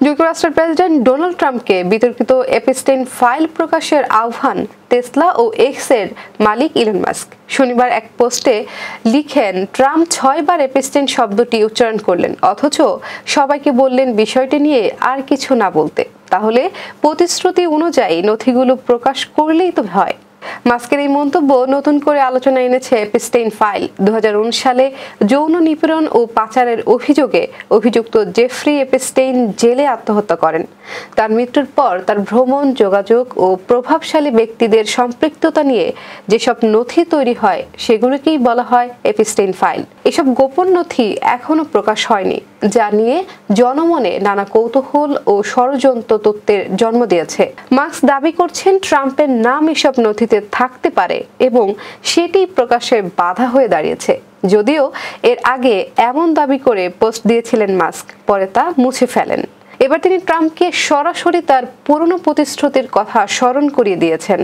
যুক্তরাষ্ট্রের president Donald ট্রাম্পকে বিতর্কিত এপস্টেইন ফাইল প্রকাশের আহ্বান টেসলা ও এক্সের মালিক ইলন মাস্ক শনিবার এক পোস্টে লিখেন, ট্রাম্প 6 বার এপস্টেইন শব্দটি উচ্চারণ করলেন, অথচ সবাইকে বললেন বিষয়টি নিয়ে আর কিছু না বলতে। তাহলে প্রতিশ্রুতি অনুযায়ী নথিগুলো প্রকাশ করলেই তো হয়। মাস্কের এই মন্তব্য নতুন করে আলোচনা এনেছে এপস্টেইন ফাইল। 2019 সালে যৌন নিপীড়ন ও পাচারের অভিযোগে অভিযুক্ত জেফ্রি এপস্টেইন জেলে আত্মহত্যা করেন। তার মৃত্যুর পর তার ভ্রমণ, যোগাযোগ ও প্রভাবশালী ব্যক্তিদের সম্পৃক্ততা নিয়ে যেসব নথি তৈরি হয় সেগুলোকেই বলা হয় এপস্টেইন ফাইল। এসব গোপন নথি এখনো প্রকাশ হয়নি, যা নিয়ে জনমনে নানা কৌতূহল ও ষড়যন্ত্র তত্ত্বের জন্ম দিয়েছে। মাস্ক দাবি করছেন ট্রাম্পের নাম এসব নথিতে থাকতে পারে এবং সেটি প্রকাশে বাধা হয়ে দাঁড়িয়েছে। যদিও এর আগে এমন দাবি করে পোস্ট দিয়েছিলেন মাস্ক, পরে তা মুছে ফেলেন। এবার তিনি ট্রাম্পকে সরাসরি তার পুরনো প্রতিশ্রুতির কথা স্মরণ করিয়ে দিয়েছেন।